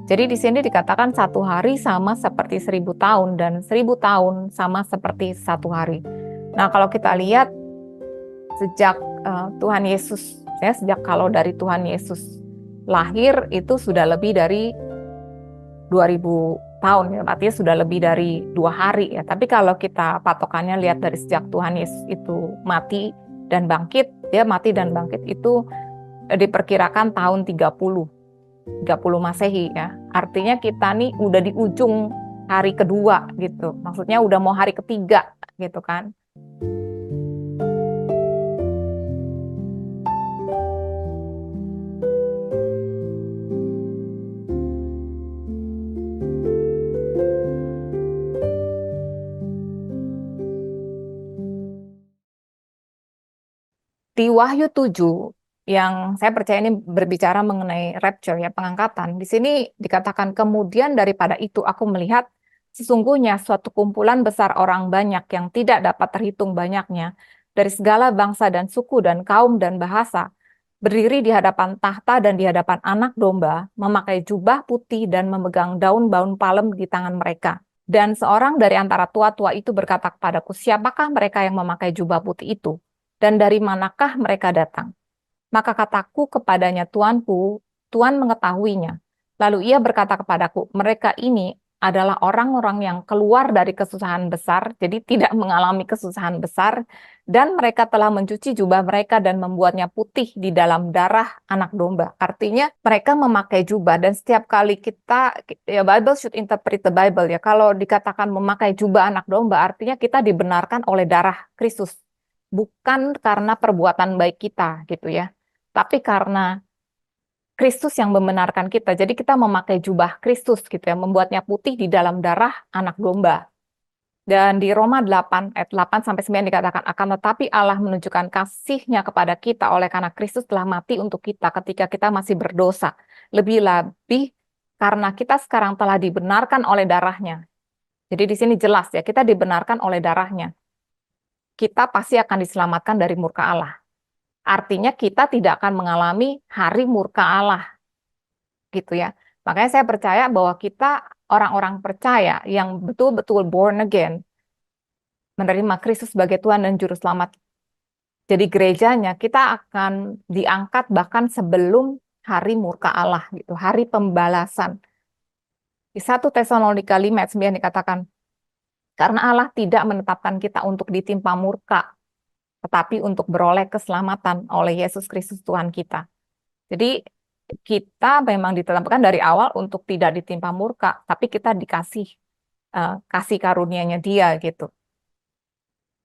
Jadi di sini dikatakan 1 hari sama seperti 1000 tahun dan 1000 tahun sama seperti 1 hari. Nah, kalau kita lihat sejak Tuhan Yesus, ya, sejak kalau dari Tuhan Yesus lahir itu sudah lebih dari 2000 tahun, ya, artinya sudah lebih dari 2 hari, ya. Tapi kalau kita patokannya lihat dari sejak Tuhan Yesus itu mati dan bangkit, dia mati dan bangkit itu diperkirakan tahun 30 Masehi, ya. Artinya kita nih udah di ujung hari kedua gitu. Maksudnya udah mau hari ketiga gitu kan. Di Wahyu 7 yang saya percaya ini berbicara mengenai rapture, ya, pengangkatan. Di sini dikatakan kemudian daripada itu aku melihat sesungguhnya suatu kumpulan besar orang banyak yang tidak dapat terhitung banyaknya dari segala bangsa dan suku dan kaum dan bahasa berdiri di hadapan tahta dan di hadapan anak domba memakai jubah putih dan memegang daun-daun palem di tangan mereka. Dan seorang dari antara tua-tua itu berkata kepadaku, siapakah mereka yang memakai jubah putih itu? Dan dari manakah mereka datang? Maka kataku kepadanya, Tuanku, Tuhan mengetahuinya. Lalu ia berkata kepadaku, mereka ini adalah orang-orang yang keluar dari kesusahan besar, jadi tidak mengalami kesusahan besar, dan mereka telah mencuci jubah mereka dan membuatnya putih di dalam darah anak domba. Artinya mereka memakai jubah, dan setiap kali kita, ya, Bible should interpret the Bible, ya, kalau dikatakan memakai jubah anak domba, artinya kita dibenarkan oleh darah Kristus, bukan karena perbuatan baik kita, gitu ya. Tapi karena Kristus yang membenarkan kita, jadi kita memakai jubah Kristus gitu ya, membuatnya putih di dalam darah anak domba. Dan di Roma 8 ayat 8 sampai 9 dikatakan, akan tetapi Allah menunjukkan kasih-Nya kepada kita oleh karena Kristus telah mati untuk kita ketika kita masih berdosa. Lebih-lebih karena kita sekarang telah dibenarkan oleh darah-Nya. Jadi di sini jelas ya, kita dibenarkan oleh darah-Nya. Kita pasti akan diselamatkan dari murka Allah. Artinya kita tidak akan mengalami hari murka Allah, gitu ya. Makanya saya percaya bahwa kita orang-orang percaya yang betul-betul born again, menerima Kristus sebagai Tuhan dan Juru Selamat, jadi gerejanya, kita akan diangkat bahkan sebelum hari murka Allah, gitu, hari pembalasan. Di 1 Tesalonika 5 ayat 9 dikatakan, karena Allah tidak menetapkan kita untuk ditimpa murka, tetapi untuk beroleh keselamatan oleh Yesus Kristus Tuhan kita. Jadi kita memang ditetapkan dari awal untuk tidak ditimpa murka, tapi kita dikasih kasih karunia-Nya Dia gitu.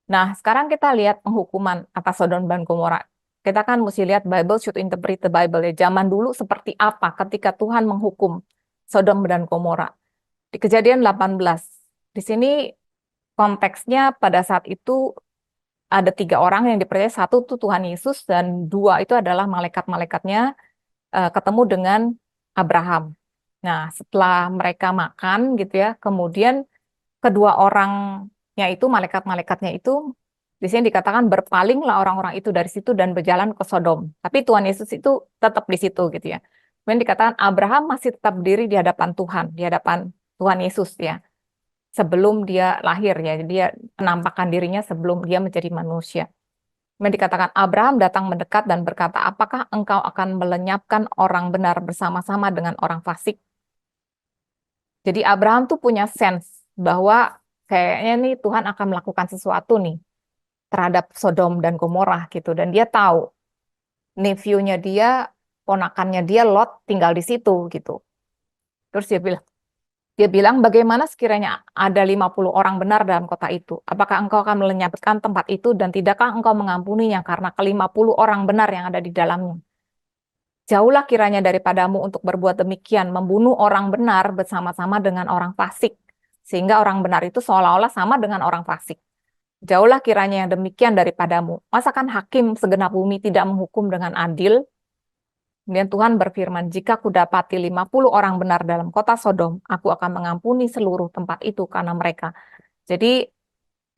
Nah, sekarang kita lihat penghukuman atas Sodom dan Gomora. Kita kan mesti lihat Bible should interpret the Bible, ya. Zaman dulu seperti apa ketika Tuhan menghukum Sodom dan Gomora. Di Kejadian 18. Di sini konteksnya pada saat itu ada 3 orang yang dipercaya, satu itu Tuhan Yesus dan 2 itu adalah malaikat-malaikatnya ketemu dengan Abraham. Nah, setelah mereka makan gitu ya, kemudian kedua orangnya itu, malaikat-malaikatnya itu, di sini dikatakan berpalinglah orang-orang itu dari situ dan berjalan ke Sodom. Tapi Tuhan Yesus itu tetap di situ gitu ya. Kemudian dikatakan Abraham masih tetap berdiri di hadapan Tuhan, di hadapan Tuhan Yesus ya, sebelum dia lahir ya. Dia menampakkan dirinya sebelum dia menjadi manusia. Kemudian dikatakan Abraham datang mendekat dan berkata, apakah engkau akan melenyapkan orang benar bersama-sama dengan orang fasik? Jadi Abraham tuh punya sense bahwa kayaknya nih Tuhan akan melakukan sesuatu nih terhadap Sodom dan Gomorrah gitu. Dan dia tahu nephew-nya dia, ponakannya dia Lot tinggal di situ gitu. Terus dia bilang, bagaimana sekiranya ada 50 orang benar dalam kota itu? Apakah engkau akan melenyapkan tempat itu dan tidakkah engkau mengampuninya karena ke-50 orang benar yang ada di dalamnya? Jauhlah kiranya daripadamu untuk berbuat demikian, membunuh orang benar bersama-sama dengan orang fasik, sehingga orang benar itu seolah-olah sama dengan orang fasik. Jauhlah kiranya yang demikian daripadamu. Masakan hakim segenap bumi tidak menghukum dengan adil? Kemudian Tuhan berfirman, jika kudapati 50 orang benar dalam kota Sodom, aku akan mengampuni seluruh tempat itu karena mereka. Jadi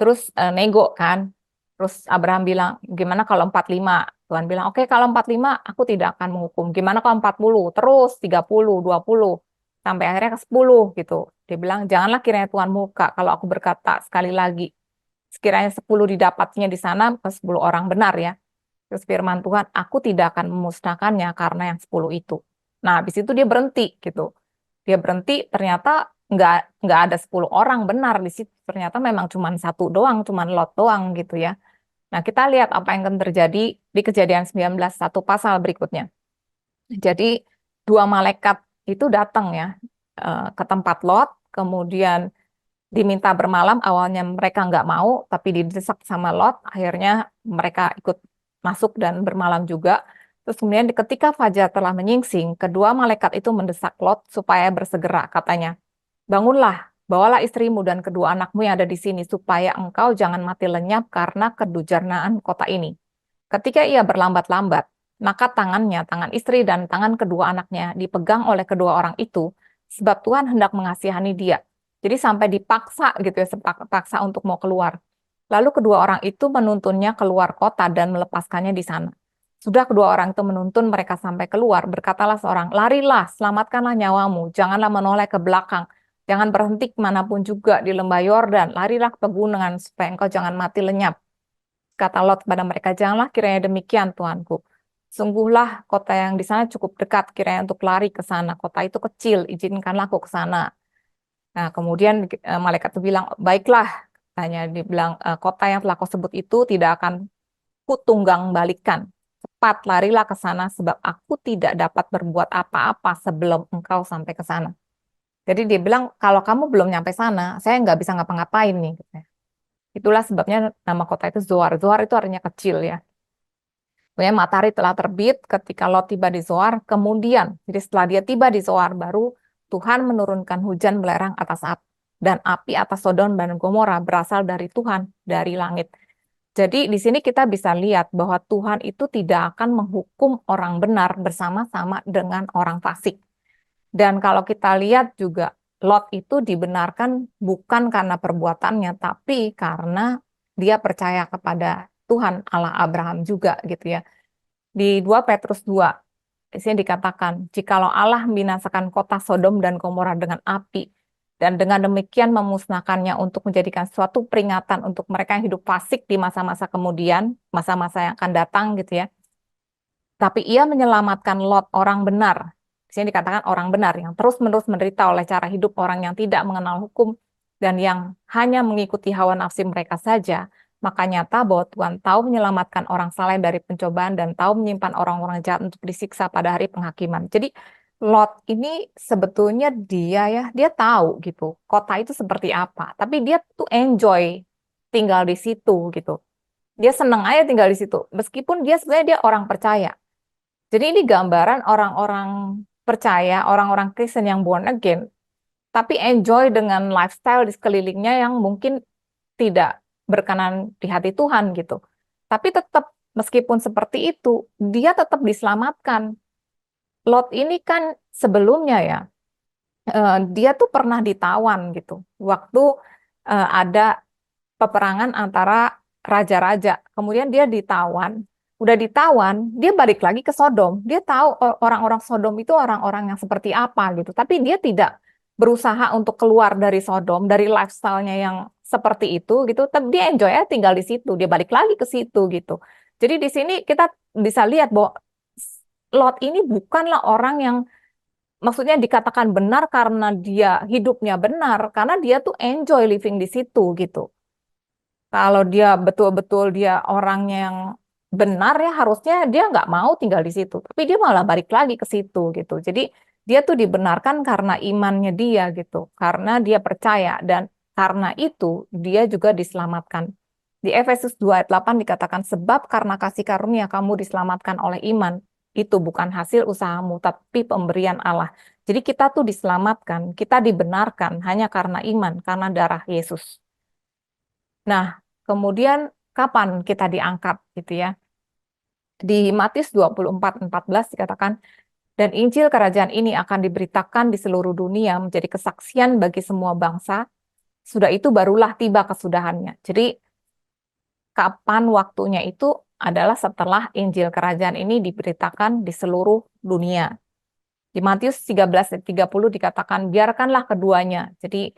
terus nego kan. Terus Abraham bilang, gimana kalau 45? Tuhan bilang, oke, kalau 45 aku tidak akan menghukum. Gimana kalau 40? Terus 30, 20. sampai akhirnya ke 10 gitu. Dia bilang, janganlah kiranya Tuhan murka kalau aku berkata sekali lagi, sekiranya 10 didapatnya di sana ke 10 orang benar ya. Terus firman Tuhan, aku tidak akan memusnahkannya karena yang 10 itu. Nah, habis itu dia berhenti gitu. Dia berhenti, ternyata nggak ada 10 orang benar di situ. Ternyata memang cuma satu doang, cuma Lot doang gitu ya. Nah, kita lihat apa yang akan terjadi di Kejadian 19, satu pasal berikutnya. Jadi, dua malaikat itu datang ya ke tempat Lot, kemudian diminta bermalam. Awalnya mereka nggak mau, tapi didesak sama Lot. Akhirnya mereka ikut masuk dan bermalam juga. Terus kemudian ketika fajar telah menyingsing, kedua malaikat itu mendesak Lot supaya bersegera, katanya, bangunlah, bawalah istrimu dan kedua anakmu yang ada di sini, supaya engkau jangan mati lenyap karena kedurjanaan kota ini. Ketika ia berlambat-lambat, maka tangannya, tangan istri dan tangan kedua anaknya dipegang oleh kedua orang itu, sebab Tuhan hendak mengasihani dia. Jadi sampai dipaksa gitu ya, paksa untuk mau keluar. Lalu kedua orang itu menuntunnya keluar kota dan melepaskannya di sana. Sudah kedua orang itu menuntun mereka sampai keluar, berkatalah seorang, larilah, selamatkanlah nyawamu, janganlah menoleh ke belakang, jangan berhenti kemanapun juga di lembah Yordan, larilah ke pegunungan supaya engkau jangan mati lenyap. Kata Lot kepada mereka, janganlah kiranya demikian, Tuanku. Sungguhlah kota yang di sana cukup dekat kiranya untuk lari ke sana. Kota itu kecil, izinkanlah aku ke sana. Nah, kemudian malaikat itu bilang, baiklah. Tanya, dibilang, kota yang telah kau sebut itu tidak akan kutunggang balikan. Cepat larilah ke sana sebab aku tidak dapat berbuat apa-apa sebelum engkau sampai ke sana. Jadi dia bilang, kalau kamu belum nyampe sana, saya nggak bisa ngapa-ngapain nih. Itulah sebabnya nama kota itu Zoar. Zoar itu artinya kecil ya. Kemudian matahari telah terbit ketika Lot tiba di Zoar. Kemudian, jadi setelah dia tiba di Zoar, baru Tuhan menurunkan hujan belerang atas dan api atas Sodom dan Gomora berasal dari Tuhan, dari langit. Jadi di sini kita bisa lihat bahwa Tuhan itu tidak akan menghukum orang benar bersama-sama dengan orang fasik. Dan kalau kita lihat juga, Lot itu dibenarkan bukan karena perbuatannya, tapi karena dia percaya kepada Tuhan Allah Abraham juga gitu ya. Di 2 Petrus 2, di sini dikatakan, jikalau Allah membinasakan kota Sodom dan Gomora dengan api, dan dengan demikian memusnahkannya untuk menjadikan suatu peringatan untuk mereka yang hidup fasik di masa-masa kemudian, masa-masa yang akan datang gitu ya. Tapi ia menyelamatkan Lot, orang benar. Di sini dikatakan orang benar, yang terus-menerus menderita oleh cara hidup orang yang tidak mengenal hukum, dan yang hanya mengikuti hawa nafsu mereka saja. Maka nyata bahwa Tuhan tahu menyelamatkan orang saleh dari pencobaan dan tahu menyimpan orang-orang jahat untuk disiksa pada hari penghakiman. Jadi Lot ini sebetulnya dia tahu gitu kota itu seperti apa, tapi dia tuh enjoy tinggal di situ gitu. Dia senang aja tinggal di situ, meskipun dia sebenarnya dia orang percaya. Jadi ini gambaran orang-orang percaya, orang-orang Kristen yang born again, tapi enjoy dengan lifestyle di sekelilingnya yang mungkin tidak berkenan di hati Tuhan gitu. Tapi tetap meskipun seperti itu, dia tetap diselamatkan. Lot ini kan sebelumnya ya, dia tuh pernah ditawan gitu. Waktu ada peperangan antara raja-raja. Kemudian dia ditawan. Udah ditawan, dia balik lagi ke Sodom. Dia tahu orang-orang Sodom itu orang-orang yang seperti apa gitu. Tapi dia tidak berusaha untuk keluar dari Sodom, dari lifestyle-nya yang seperti itu gitu. Tapi dia enjoy aja tinggal di situ. Dia balik lagi ke situ gitu. Jadi di sini kita bisa lihat bahwa Lot ini bukanlah orang yang maksudnya dikatakan benar karena dia hidupnya benar, karena dia tuh enjoy living di situ gitu. Kalau dia betul-betul dia orangnya yang benar ya harusnya dia nggak mau tinggal di situ. Tapi dia malah balik lagi ke situ gitu. Jadi dia tuh dibenarkan karena imannya dia gitu. Karena dia percaya dan karena itu dia juga diselamatkan. Di Efesus 2 ayat 8 dikatakan sebab karena kasih karunia kamu diselamatkan oleh iman. Itu bukan hasil usahamu tapi pemberian Allah. Jadi kita tuh diselamatkan, kita dibenarkan hanya karena iman, karena darah Yesus. Nah, kemudian kapan kita diangkat gitu ya? Di Matius 24:14 dikatakan, dan Injil kerajaan ini akan diberitakan di seluruh dunia menjadi kesaksian bagi semua bangsa, sudah itu barulah tiba kesudahannya. Jadi kapan waktunya itu adalah setelah Injil kerajaan ini diberitakan di seluruh dunia. Di Matius 13 ayat 30 dikatakan, biarkanlah keduanya, jadi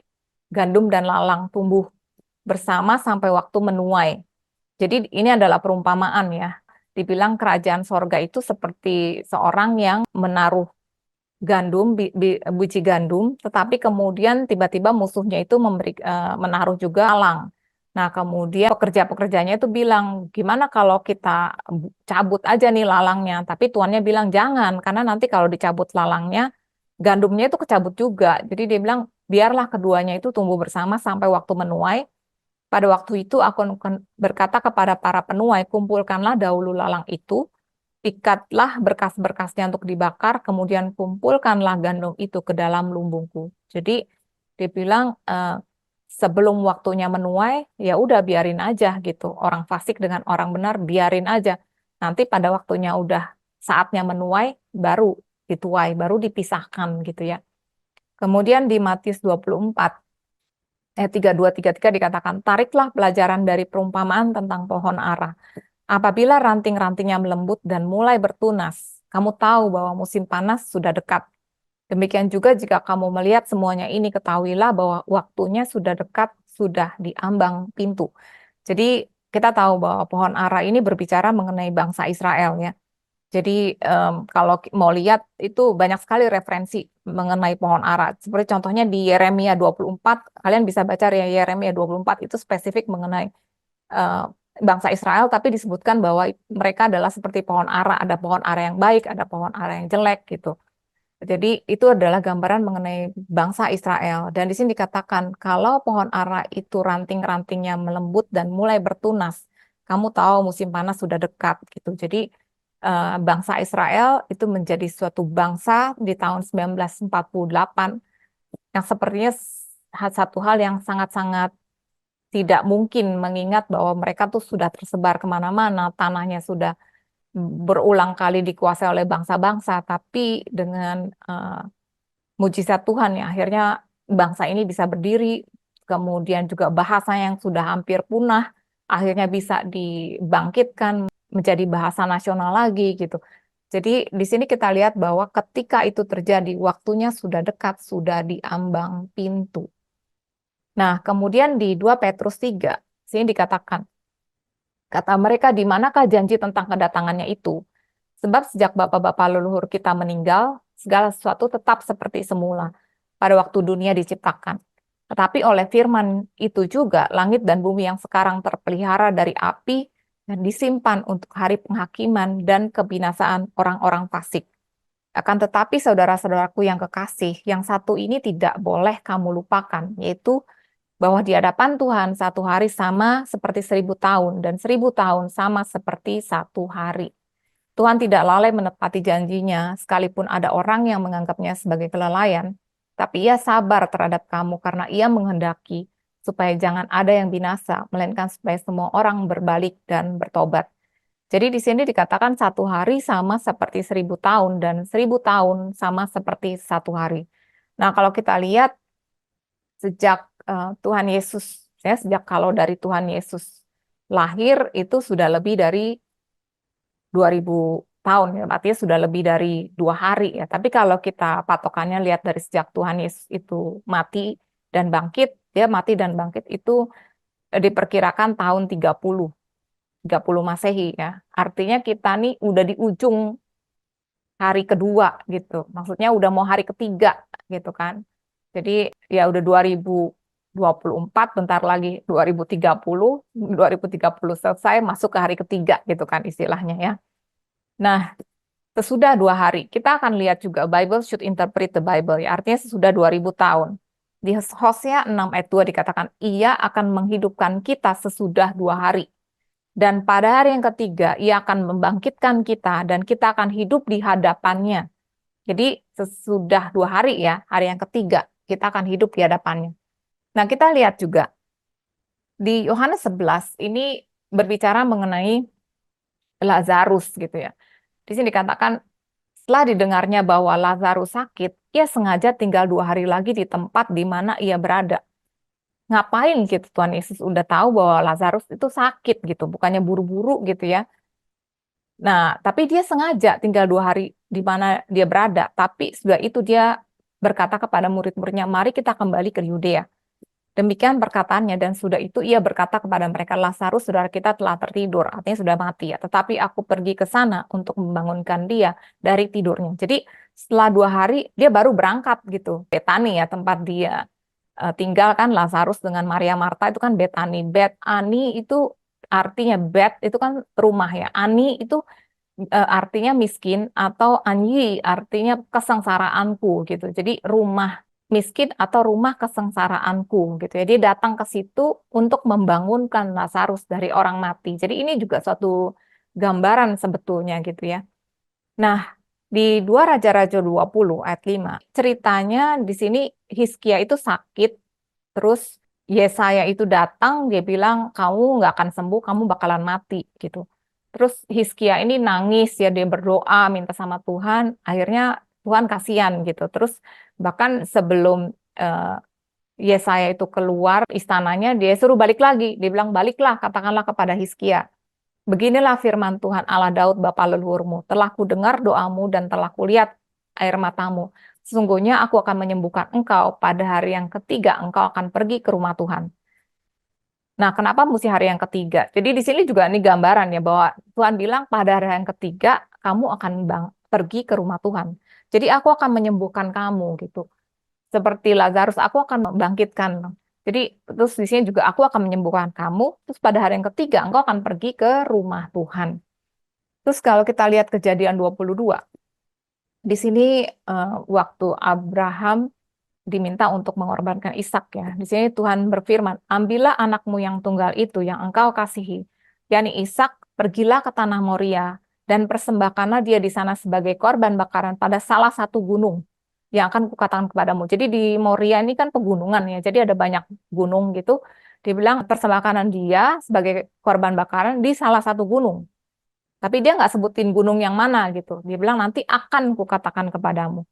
gandum dan lalang tumbuh bersama sampai waktu menuai. Jadi ini adalah perumpamaan ya. Dibilang kerajaan sorga itu seperti seorang yang menaruh gandum, biji gandum, tetapi kemudian tiba-tiba musuhnya itu menaruh juga lalang. Nah, kemudian pekerja-pekerjanya itu bilang, gimana kalau kita cabut aja nih lalangnya? Tapi tuannya bilang, jangan, karena nanti kalau dicabut lalangnya, gandumnya itu kecabut juga. Jadi dia bilang, biarlah keduanya itu tumbuh bersama sampai waktu menuai. Pada waktu itu aku akan berkata kepada para penuai, kumpulkanlah dahulu lalang itu, ikatlah berkas-berkasnya untuk dibakar, kemudian kumpulkanlah gandum itu ke dalam lumbungku. Jadi dia bilang sebelum waktunya menuai, ya udah biarin aja gitu. Orang fasik dengan orang benar biarin aja. Nanti pada waktunya udah saatnya menuai, baru dituai, baru dipisahkan gitu ya. Kemudian di Matius 24 ayat 32-33 dikatakan, tariklah pelajaran dari perumpamaan tentang pohon ara. Apabila ranting-rantingnya melembut dan mulai bertunas, kamu tahu bahwa musim panas sudah dekat. Demikian juga jika kamu melihat semuanya ini, ketahuilah bahwa waktunya sudah dekat, sudah di ambang pintu. Jadi kita tahu bahwa pohon ara ini berbicara mengenai bangsa Israel ya. Jadi kalau mau lihat itu banyak sekali referensi mengenai pohon ara. Seperti contohnya di Yeremia 24, kalian bisa baca ya Yeremia 24 itu spesifik mengenai eh, bangsa Israel, tapi disebutkan bahwa mereka adalah seperti pohon ara, ada pohon ara yang baik, ada pohon ara yang jelek gitu. Jadi itu adalah gambaran mengenai bangsa Israel. Dan di sini dikatakan kalau pohon ara itu ranting-rantingnya melembut dan mulai bertunas, kamu tahu musim panas sudah dekat gitu. Jadi bangsa Israel itu menjadi suatu bangsa di tahun 1948 yang sepertinya satu hal yang sangat-sangat tidak mungkin mengingat bahwa mereka tuh sudah tersebar kemana-mana, tanahnya sudah berulang kali dikuasai oleh bangsa-bangsa, tapi dengan mujizat Tuhan ya akhirnya bangsa ini bisa berdiri, kemudian juga bahasa yang sudah hampir punah akhirnya bisa dibangkitkan menjadi bahasa nasional lagi gitu. Jadi di sini kita lihat bahwa ketika itu terjadi waktunya sudah dekat, sudah di ambang pintu. Nah, kemudian di 2 Petrus 3 sini dikatakan, kata mereka, di manakah janji tentang kedatangannya itu? Sebab sejak bapak-bapak leluhur kita meninggal, segala sesuatu tetap seperti semula pada waktu dunia diciptakan. Tetapi oleh firman itu juga, langit dan bumi yang sekarang terpelihara dari api dan disimpan untuk hari penghakiman dan kebinasaan orang-orang fasik. Akan tetapi saudara-saudaraku yang kekasih, yang satu ini tidak boleh kamu lupakan, yaitu bahwa di hadapan Tuhan satu hari sama seperti 1.000 tahun, dan 1.000 tahun sama seperti satu hari. Tuhan tidak lalai menepati janjinya, sekalipun ada orang yang menganggapnya sebagai kelalaian, tapi Ia sabar terhadap kamu karena Ia menghendaki supaya jangan ada yang binasa, melainkan supaya semua orang berbalik dan bertobat. Jadi di sini dikatakan satu hari sama seperti 1.000 tahun dan 1.000 tahun sama seperti satu hari. Nah, kalau kita lihat sejak Tuhan Yesus, ya sejak kalau dari Tuhan Yesus lahir itu sudah lebih dari 2.000 tahun ya, artinya sudah lebih dari 2 hari ya. Tapi kalau kita patokannya lihat dari sejak Tuhan Yesus itu mati dan bangkit, dia mati dan bangkit itu diperkirakan tahun 30 Masehi ya. Artinya kita nih udah di ujung hari kedua gitu. Maksudnya udah mau hari ketiga gitu kan. Jadi ya udah 2024, bentar lagi 2030 selesai masuk ke hari ketiga gitu kan istilahnya ya. Nah, sesudah 2 hari, kita akan lihat juga Bible should interpret the Bible ya. Artinya sesudah 2.000 tahun. Di Hosea 6 ayat 2 dikatakan, ia akan menghidupkan kita sesudah 2 hari. Dan pada hari yang ketiga, ia akan membangkitkan kita dan kita akan hidup di hadapannya. Jadi sesudah 2 hari ya, hari yang ketiga, kita akan hidup di hadapannya. Nah, kita lihat juga di Yohanes 11 ini berbicara mengenai Lazarus gitu ya. Di sini dikatakan, setelah didengarnya bahwa Lazarus sakit, ia sengaja tinggal 2 hari lagi di tempat di mana ia berada. Ngapain gitu Tuhan Yesus udah tahu bahwa Lazarus itu sakit gitu, bukannya buru-buru gitu ya. Nah, tapi dia sengaja tinggal 2 hari di mana dia berada. Tapi sudah itu dia berkata kepada murid-muridnya, mari kita kembali ke Yudea. Demikian perkataannya, dan sudah itu ia berkata kepada mereka, Lazarus saudara kita telah tertidur, artinya sudah mati ya. Tetapi aku pergi ke sana untuk membangunkan dia dari tidurnya. Jadi setelah 2 hari dia baru berangkat gitu. Betani ya tempat dia tinggal kan, Lazarus dengan Maria Marta itu kan Betani. Betani itu artinya Bet itu kan rumah ya. Ani itu artinya miskin, atau anyi artinya kesengsaraanku gitu. Jadi rumah miskin atau rumah kesengsaraanku gitu ya. Dia datang ke situ untuk membangunkan Lazarus dari orang mati. Jadi ini juga suatu gambaran sebetulnya gitu ya. Nah, di 2 Raja-Raja 20 ayat 5, ceritanya di sini Hizkia itu sakit, terus Yesaya itu datang, dia bilang, kamu nggak akan sembuh, kamu bakalan mati gitu. Terus Hizkia ini nangis ya, dia berdoa, minta sama Tuhan, akhirnya Tuhan kasihan gitu. Terus bahkan sebelum eh, Yesaya itu keluar istananya, dia suruh balik lagi. Dia bilang, baliklah, katakanlah kepada Hizkia. Beginilah firman Tuhan Allah Daud Bapa leluhurmu, telah kudengar doamu dan telah kulihat air matamu. Sesungguhnya aku akan menyembuhkan engkau, pada hari yang ketiga engkau akan pergi ke rumah Tuhan. Nah, kenapa mesti hari yang ketiga? Jadi di sini juga ini gambaran ya, bahwa Tuhan bilang pada hari yang ketiga kamu akan pergi ke rumah Tuhan. Jadi aku akan menyembuhkan kamu gitu. Seperti Lazarus, aku akan membangkitkan. Jadi terus di sini juga aku akan menyembuhkan kamu. Terus pada hari yang ketiga engkau akan pergi ke rumah Tuhan. Terus kalau kita lihat Kejadian 22, di sini waktu Abraham diminta untuk mengorbankan Ishak ya. Di sini Tuhan berfirman, ambillah anakmu yang tunggal itu yang engkau kasihi, yakni Ishak, pergilah ke tanah Moria dan persembahkanlah dia di sana sebagai korban bakaran pada salah satu gunung yang akan kukatakan kepadamu. Jadi di Moria ini kan pegunungan ya, jadi ada banyak gunung gitu. Dibilang persembahkan dia sebagai korban bakaran di salah satu gunung. Tapi dia nggak sebutin gunung yang mana gitu. Dia bilang nanti akan kukatakan kepadamu.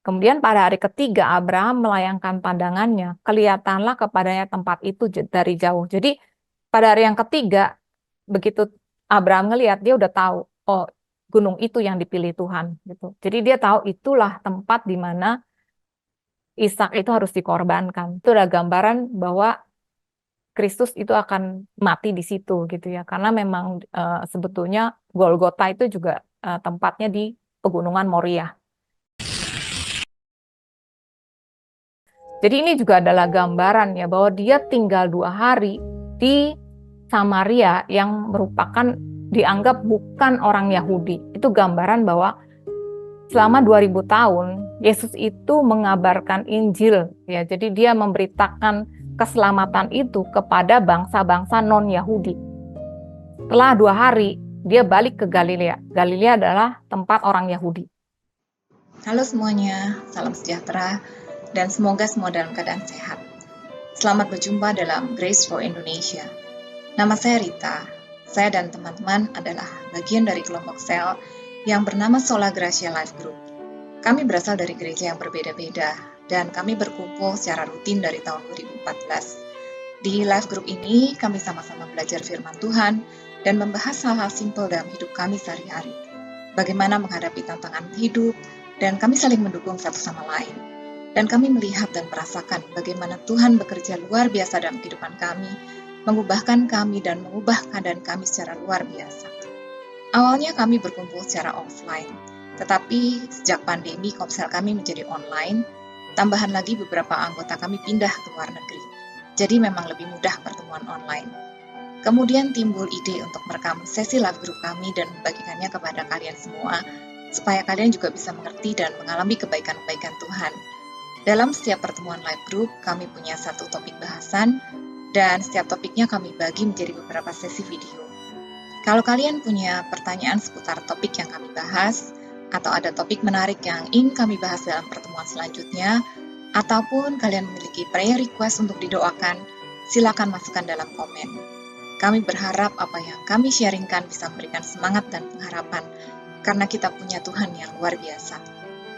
Kemudian pada hari ketiga Abraham melayangkan pandangannya, kelihatanlah kepadanya tempat itu dari jauh. Jadi pada hari yang ketiga, begitu Abraham ngelihat, dia udah tahu, oh gunung itu yang dipilih Tuhan gitu. Jadi dia tahu itulah tempat di mana Ishak itu harus dikorbankan. Itu ada gambaran bahwa Kristus itu akan mati di situ gitu ya. Karena memang sebetulnya Golgota itu juga tempatnya di Pegunungan Moria. Jadi ini juga adalah gambaran ya bahwa dia tinggal 2 hari di Samaria yang merupakan dianggap bukan orang Yahudi. Itu gambaran bahwa selama 2000 tahun Yesus itu mengabarkan Injil ya. Jadi dia memberitakan keselamatan itu kepada bangsa-bangsa non-Yahudi. Setelah 2 hari dia balik ke Galilea. Galilea adalah tempat orang Yahudi. Halo semuanya, salam sejahtera, dan semoga semua dalam keadaan sehat. Selamat berjumpa dalam Grace for Indonesia. Nama saya Rita. Saya dan teman-teman adalah bagian dari kelompok sel yang bernama Sola Gracia Life Group. Kami berasal dari gereja yang berbeda-beda, dan kami berkumpul secara rutin dari tahun 2014. Di Life Group ini, kami sama-sama belajar firman Tuhan dan membahas hal-hal simpel dalam hidup kami sehari-hari. Bagaimana menghadapi tantangan hidup, dan kami saling mendukung satu sama lain. Dan kami melihat dan merasakan bagaimana Tuhan bekerja luar biasa dalam kehidupan kami, mengubahkan kami dan mengubah keadaan kami secara luar biasa. Awalnya kami berkumpul secara offline, tetapi sejak pandemi komsel kami menjadi online, tambahan lagi beberapa anggota kami pindah ke luar negeri. Jadi memang lebih mudah pertemuan online. Kemudian timbul ide untuk merekam sesi live group kami dan membagikannya kepada kalian semua, supaya kalian juga bisa mengerti dan mengalami kebaikan-kebaikan Tuhan. Dalam setiap pertemuan live group, kami punya satu topik bahasan, dan setiap topiknya kami bagi menjadi beberapa sesi video. Kalau kalian punya pertanyaan seputar topik yang kami bahas, atau ada topik menarik yang ingin kami bahas dalam pertemuan selanjutnya, ataupun kalian memiliki prayer request untuk didoakan, silakan masukkan dalam komen. Kami berharap apa yang kami sharingkan bisa memberikan semangat dan pengharapan, karena kita punya Tuhan yang luar biasa.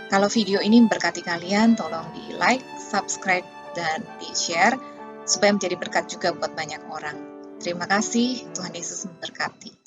Kalau video ini memberkati kalian, tolong di like, subscribe, dan di share, supaya menjadi berkat juga buat banyak orang. Terima kasih, Tuhan Yesus memberkati.